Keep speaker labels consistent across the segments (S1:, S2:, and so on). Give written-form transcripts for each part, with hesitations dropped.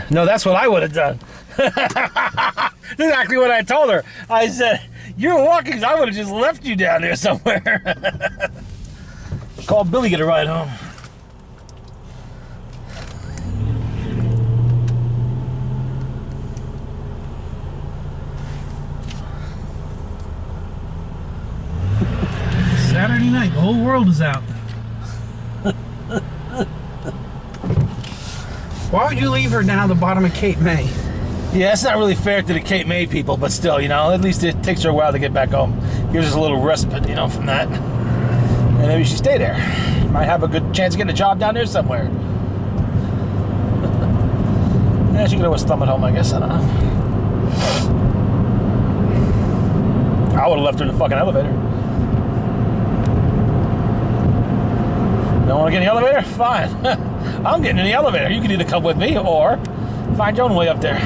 S1: No, that's what I would have done. That's exactly what I told her. I said, you're walking, I would have just left you down there somewhere. Call Billy, get a ride home.
S2: Saturday night, the whole world is out. Why would you leave her down at the bottom of Cape May?
S1: Yeah, it's not really fair to the Cape May people, but still, you know, at least it takes her a while to get back home. Gives us a little respite, you know, from that. And maybe she stay there. Might have a good chance of getting a job down there somewhere. Yeah, she could always thumb at home, I guess. I don't know. I would have left her in the fucking elevator. Don't want to get in the elevator? Fine. I'm getting in the elevator. You can either come with me or find your own way up there.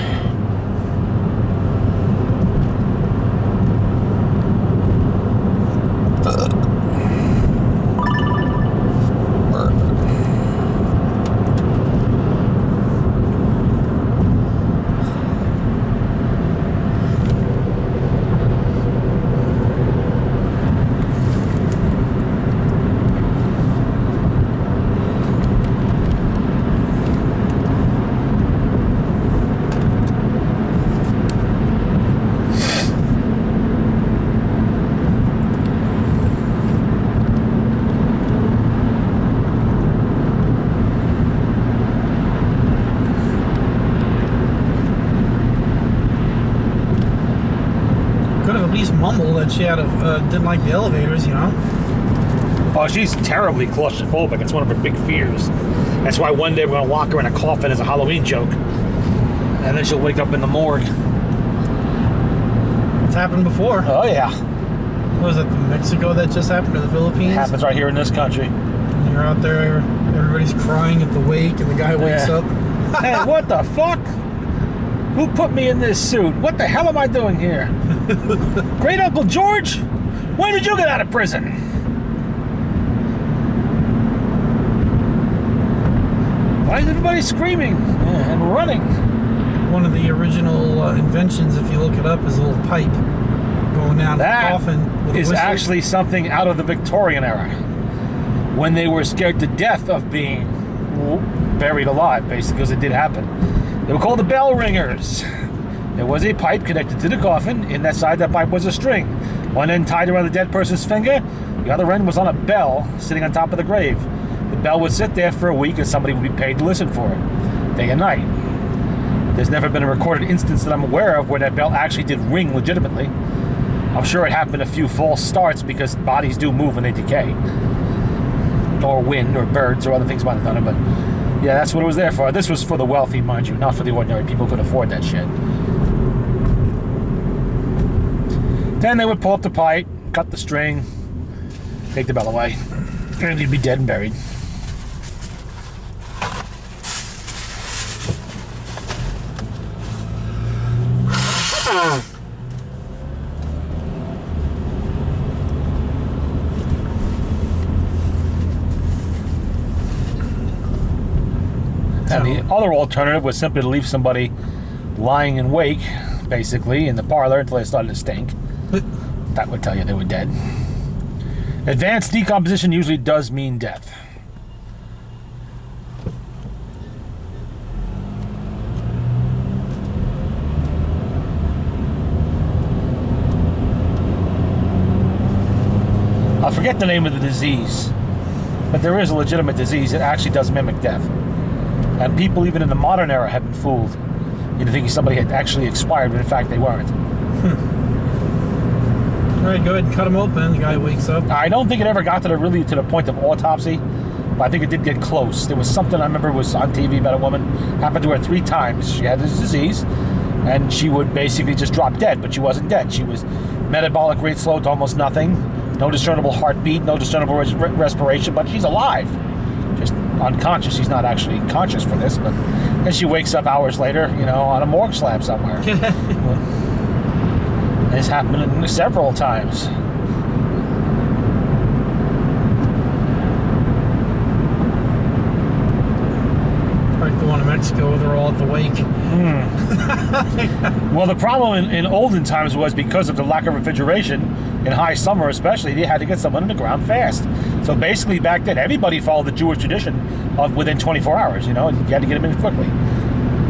S2: Mumble that she didn't like the elevators, you know.
S1: Oh, she's terribly claustrophobic. It's one of her big fears. That's why one day we're going to lock her in a coffin as a Halloween joke. And then she'll wake up in the morgue.
S2: It's happened before.
S1: Oh, yeah.
S2: Was it Mexico that just happened, or the Philippines?
S1: It happens right here in this country.
S2: And you're out there, everybody's crying at the wake, and the guy wakes up.
S1: Hey, what the fuck? Who put me in this suit? What the hell am I doing here? Great Uncle George? When did you get out of prison? Why is everybody screaming and running?
S2: One of the original inventions, if you look it up, is a little pipe going down the coffin.
S1: That is actually something out of the Victorian era, when they were scared to death of being buried alive, basically, because it did happen. They were called the bell ringers. There was a pipe connected to the coffin. In that side, that pipe was a string. One end tied around the dead person's finger. The other end was on a bell sitting on top of the grave. The bell would sit there for a week, and somebody would be paid to listen for it, day and night. There's never been a recorded instance that I'm aware of where that bell actually did ring legitimately. I'm sure it happened a few false starts because bodies do move when they decay. Or wind, or birds, or other things might have done it, but yeah, that's what it was there for. This was for the wealthy, mind you, not for the ordinary people who could afford that shit. Then they would pull up the pipe, cut the string, take the bell away, and you'd be dead and buried. And the other alternative was simply to leave somebody lying in wake, basically, in the parlor until they started to stink. That would tell you they were dead. Advanced decomposition usually does mean death. I forget the name of the disease, but there is a legitimate disease that actually does mimic death. And people, even in the modern era, have been fooled into thinking somebody had actually expired, but in fact they weren't.
S2: All right, go ahead and cut him open. The guy wakes up.
S1: I don't think it ever got to the point of autopsy, but I think it did get close. There was something I remember was on TV about a woman, happened to her 3 times. She had this disease, and she would basically just drop dead, but she wasn't dead. She was metabolic rate slow to almost nothing, no discernible heartbeat, no discernible respiration, but she's alive. Just unconscious. She's not actually conscious for this, but then she wakes up hours later, you know, on a morgue slab somewhere. This happened several times.
S2: All right, go going to Mexico, they're all at the wake.
S1: Well, the problem in olden times was because of the lack of refrigeration, in high summer especially, they had to get someone in the ground fast. So basically back then, everybody followed the Jewish tradition of within 24 hours, and you had to get them in quickly.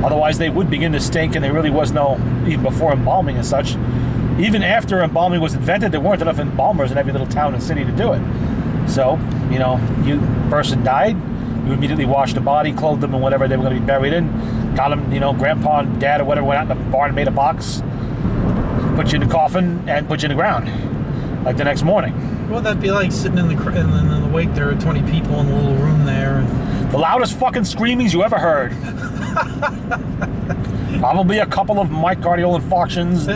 S1: Otherwise, they would begin to stink, and there really was no, even before embalming and such, even after embalming was invented, there weren't enough embalmers in every little town and city to do it. So, person died, you immediately washed the body, clothed them in whatever they were going to be buried in, got them, grandpa and dad or whatever went out in the barn and made a box, put you in the coffin, and put you in the ground, like the next morning.
S2: Well, that'd be like sitting in the wake. There are 20 people in the little room there.
S1: The loudest fucking screamings you ever heard. Probably a couple of myocardial infarctions,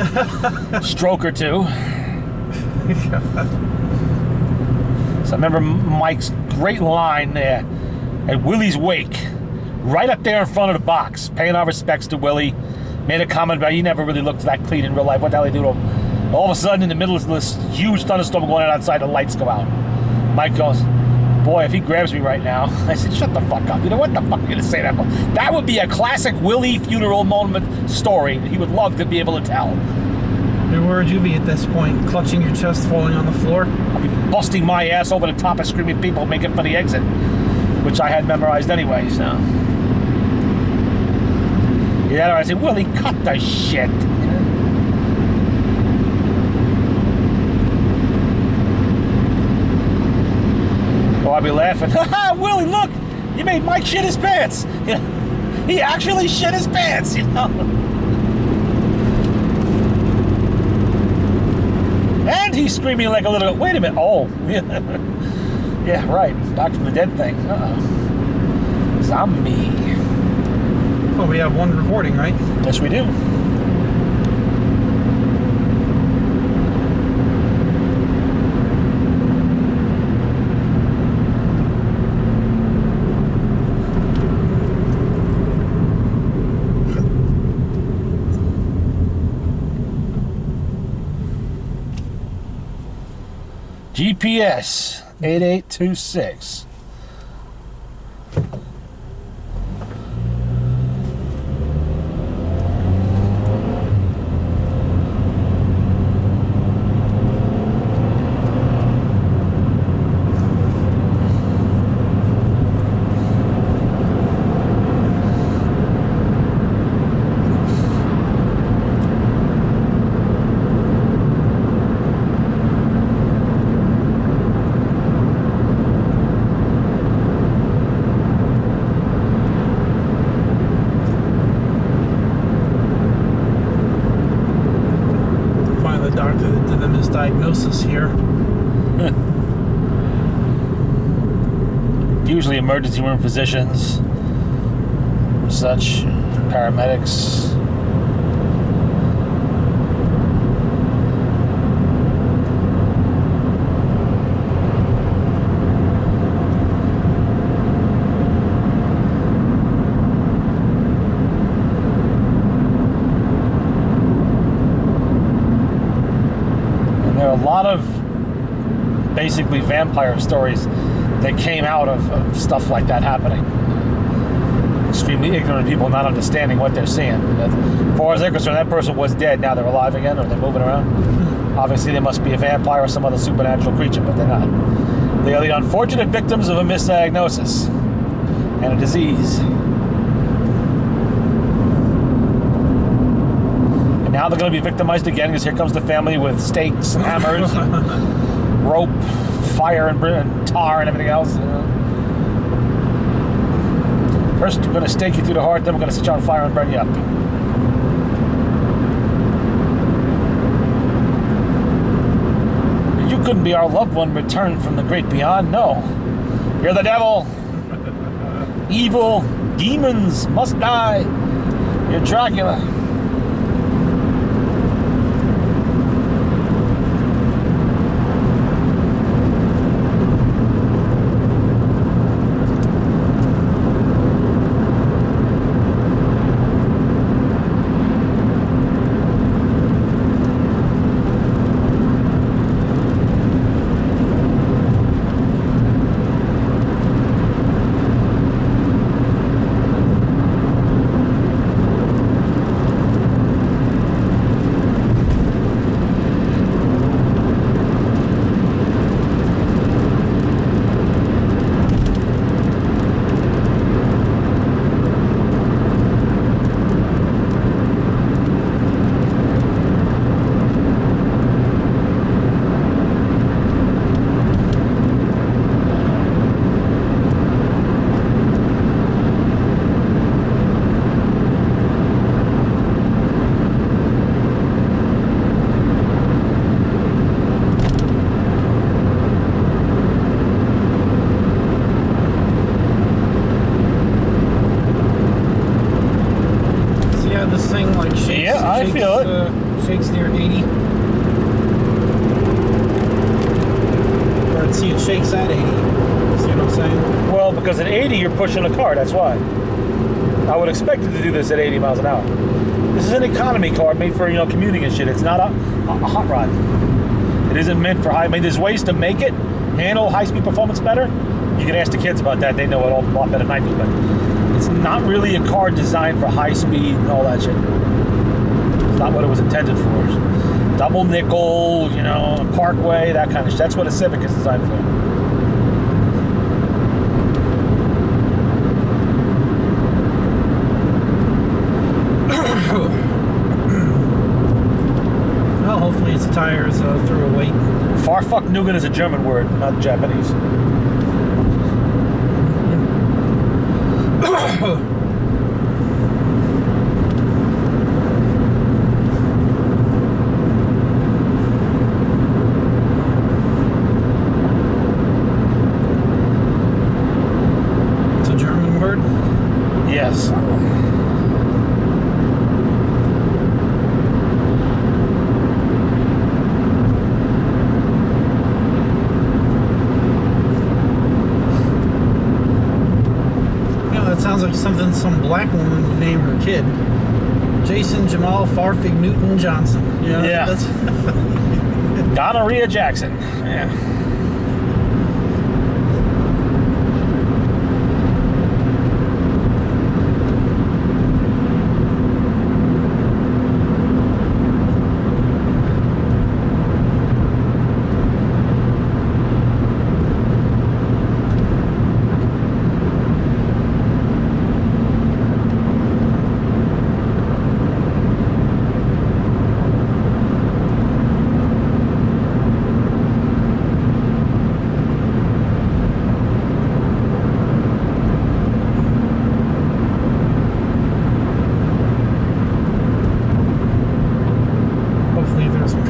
S1: stroke or two. So I remember Mike's great line there at Willie's wake, right up there in front of the box, paying our respects to Willie. Made a comment about he never really looked that clean in real life. What the hell did he do to him? All of a sudden, in the middle of this huge thunderstorm going on outside, the lights go out. Mike goes, boy, if he grabs me right now. I said, shut the fuck up. What the fuck are you going to say that for? That would be a classic Willie funeral moment story that he would love to be able to tell.
S2: Where would you be at this point? Clutching your chest, falling on the floor?
S1: I'd be busting my ass over the top of screaming people making for the exit, which I had memorized anyway, so. Yeah, I said, Willie, cut the shit. Oh, I'd be laughing. Ha, Willie, look! You made Mike shit his pants! He actually shit his pants, And he's screaming like a little... Wait a minute. Oh. Yeah, right. Back from the dead thing. Zombie.
S2: Well, we have one recording, right?
S1: Yes, we do. GPS 8826.
S2: Diagnosis here.
S1: Usually emergency room physicians, such, paramedics. A lot of basically vampire stories that came out of stuff like that happening. Extremely ignorant people not understanding what they're seeing. As far as they're concerned, that person was dead. Now they're alive again, or they're moving around. Obviously, they must be a vampire or some other supernatural creature, but they're not. They are the unfortunate victims of a misdiagnosis and a disease. Now they're going to be victimized again because here comes the family with stakes and hammers and rope, fire and tar and everything else. First, we're going to stake you through the heart, then we're going to set you on fire and burn you up. You couldn't be our loved one returned from the great beyond. No. You're the devil. Evil. Demons must die. You're Dracula.
S2: Yeah, this thing like shakes.
S1: Yeah, I feel it.
S2: Shakes near 80. Or see, it shakes at 80. See what I'm saying?
S1: Well, because at 80 you're pushing a car. That's why. I would expect it to do this at 80 miles an hour. This is an economy car made for commuting and shit. It's not a hot rod. It isn't meant for high. I mean, there's ways to make it handle high-speed performance better. You can ask the kids about that. They know it a lot better than I do. But it's not really a car designed for high speed and all that shit. It's not what it was intended for. Double nickel, parkway, that kind of shit. That's what a Civic is designed for.
S2: Well, hopefully its tires threw a weight.
S1: Farfucknugan is a German word, not Japanese.
S2: It's a German word?
S1: Yes.
S2: Sounds like something some black woman would name her kid. Jason Jamal Farfig Newton Johnson.
S1: Yeah.
S2: That's
S1: Gonorrhea Jackson. Yeah.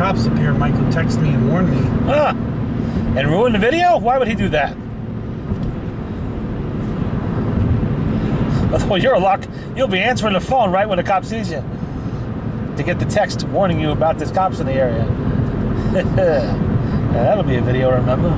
S2: cops up here, Mike would text me and warn me.
S1: And ruin the video? Why would he do that? Although you'll be answering the phone right when the cop sees you to get the text warning you about this cops in the area. Yeah, that'll be a video, remember?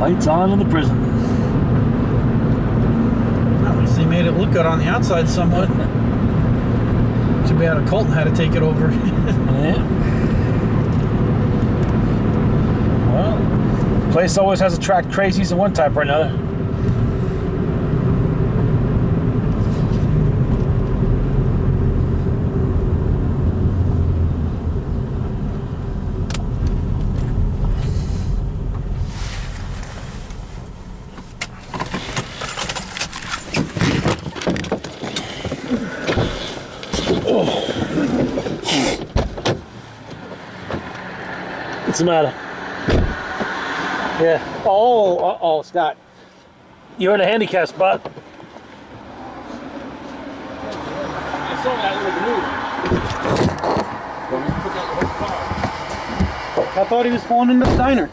S1: Lights on in the prison.
S2: At least they made it look good on the outside somewhat. Too bad Colton had to take it over.
S1: Yeah. Well, place always has attract crazies of one type or another. What's the matter? Yeah. Oh, Scott. You're in a handicap spot. I saw that little
S2: I thought he was falling into the diner.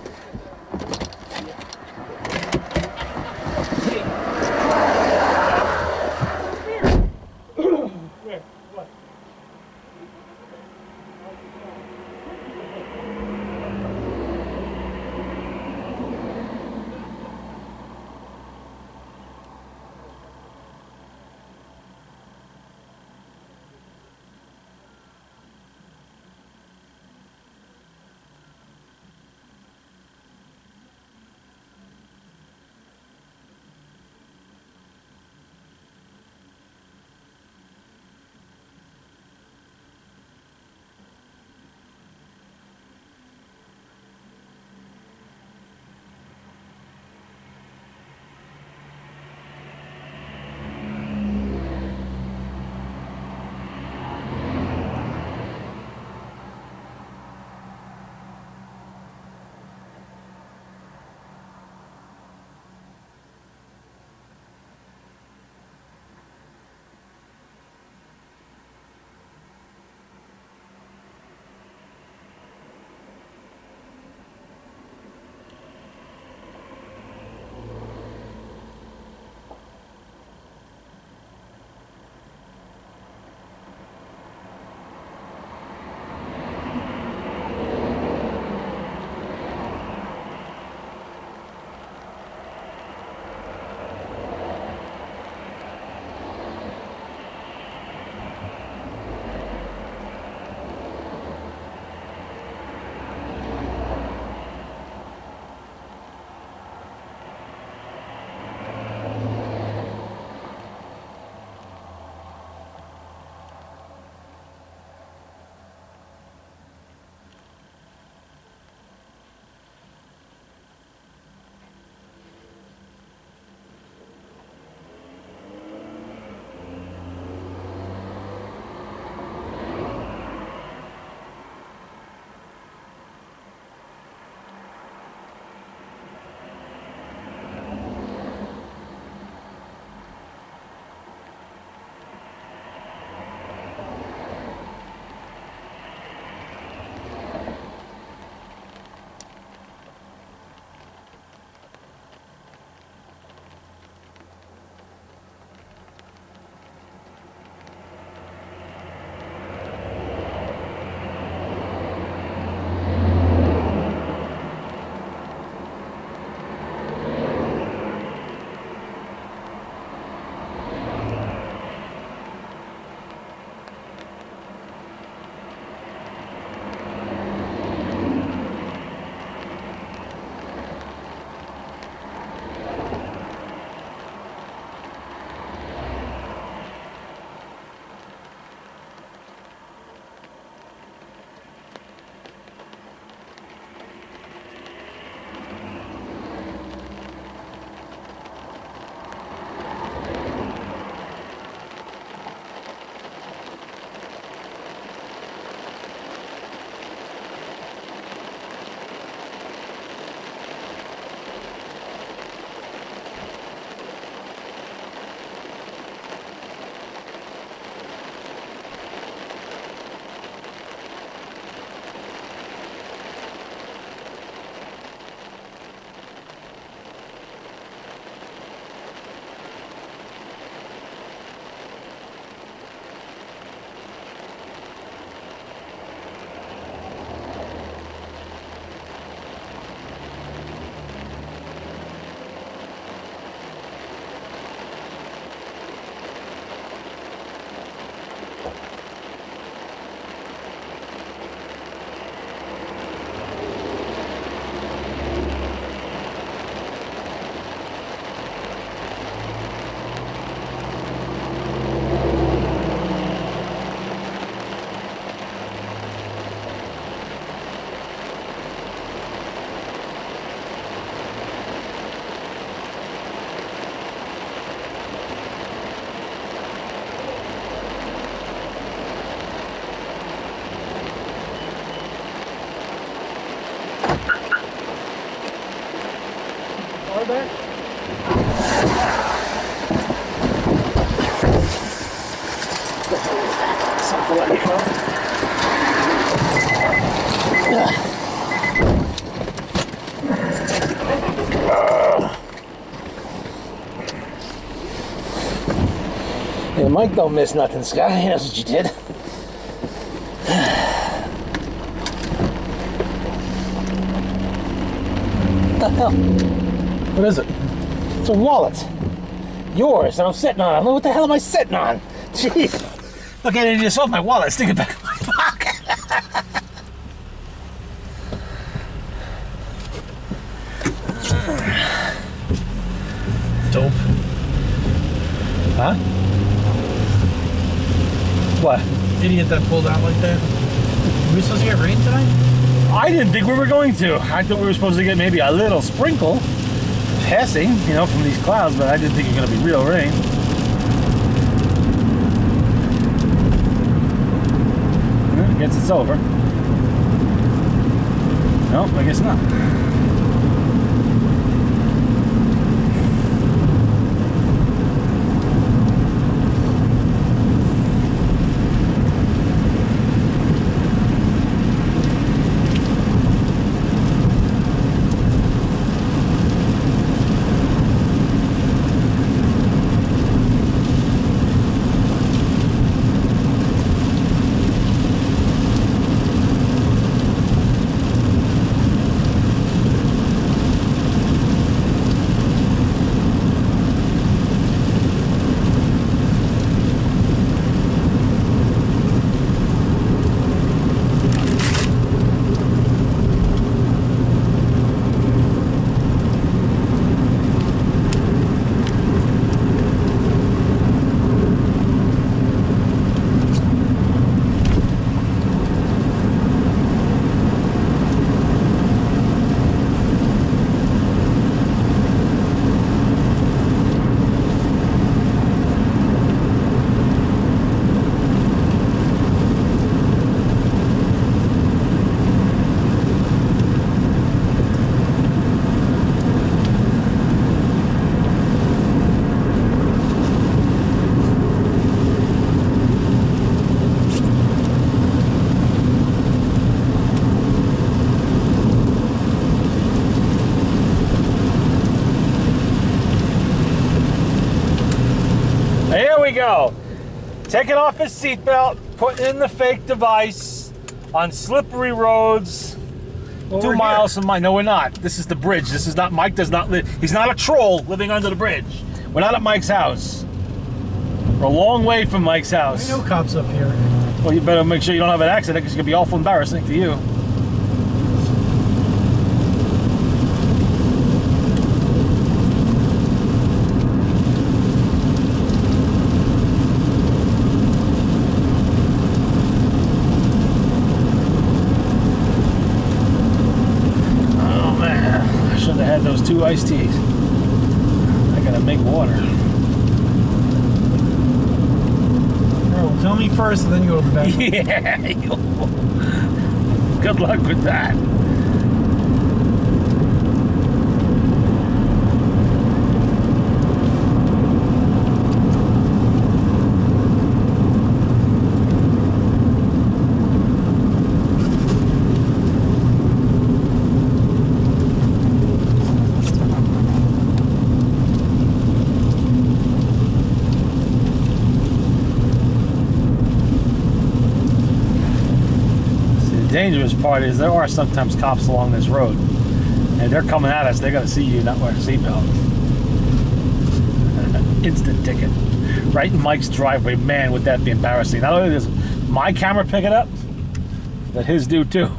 S1: there? Something like that. Yeah, Mike don't miss nothing, Scott. He knows what you did. What the hell?
S2: What is it?
S1: It's a wallet. Yours, and I'm sitting on it. What the hell am I sitting on? Jeez. Look at it, you just off my wallet. Stick it back in my pocket.
S2: Dope.
S1: Huh? What?
S2: Idiot that pulled out like that. Are we supposed to get rain tonight?
S1: I didn't think we were going to. I thought we were supposed to get maybe a little sprinkle passing, you know, from these clouds, but I didn't think it was going to be real rain. I guess it's over. No, I guess not. Here we go. Taking off his seatbelt, putting in the fake device on slippery roads.
S2: Well,
S1: 2 miles from mine. No, we're not. This is the bridge. This is not, Mike does not live, he's not a troll living under the bridge. We're not at Mike's house. We're a long way from Mike's house.
S2: There are no cops up here.
S1: Well, you better make sure you don't have an accident because it's going to be awful embarrassing for you. Oh man, I should have had those 2 iced teas. I gotta make water.
S2: Tell me first, and then you go to the bathroom.
S1: Yeah. Good luck with that. The dangerous part is there are sometimes cops along this road, and they're coming at us. They got to see you not wearing a seatbelt. Instant ticket, right in Mike's driveway. Man, would that be embarrassing? Not only does my camera pick it up, but his do too.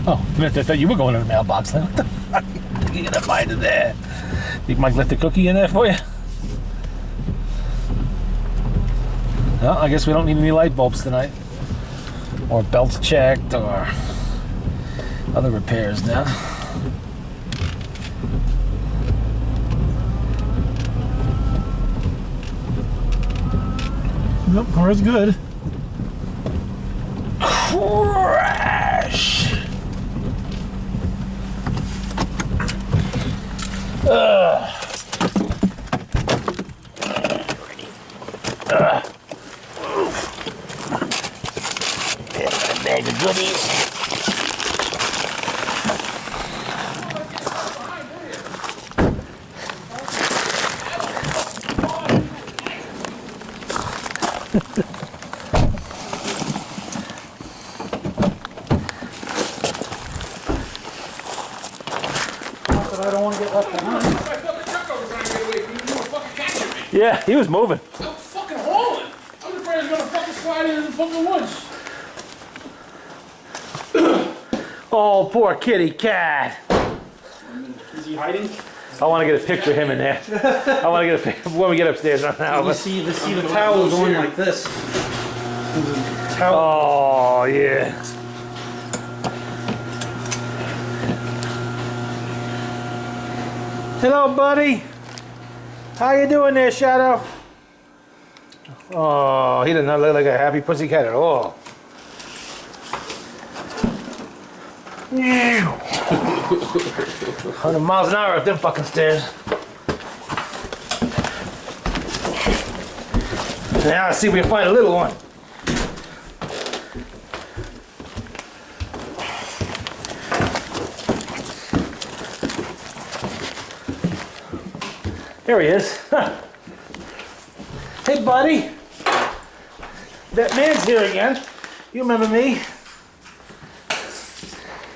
S1: Oh, I thought you were going to the mailbox. What the fuck? You gonna find it there? Think Mike left the cookie in there for you? Well, I guess we don't need any light bulbs tonight. Or belts checked, or other repairs now.
S2: Nope, car's good.
S1: Crash! Bag of goodies.
S2: But I don't want to get left behind.
S3: I thought the truck was trying to get away from you. You were fucking catching me.
S1: Yeah, he was moving.
S3: I was fucking hauling. I was afraid I was gonna fucking slide into the fucking woods.
S1: Oh, poor kitty cat.
S2: Is he hiding?
S1: I want to get a picture of him in there. I want to get a picture when we get upstairs right now.
S2: You see the towel going like this. The towel.
S1: Oh, yeah. Hello, buddy. How you doing there, Shadow? Oh, he does not look like a happy pussycat at all. 100 miles an hour up them fucking stairs. Now let's see if we can find a little one. There he is. Hey, buddy. That man's here again. You remember me?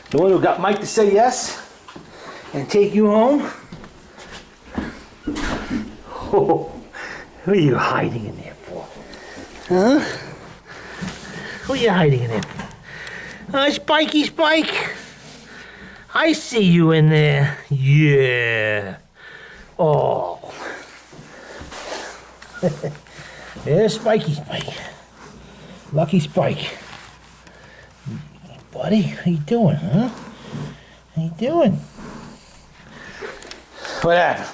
S1: The one who got Mike to say yes and take you home? Oh, who are you hiding in there for? Huh? Who are you hiding in there for? Spikey Spike. I see you in there. Yeah. Oh. There's Spikey Spike. Lucky Spike. Buddy, how you doing, huh? How you doing? What happened?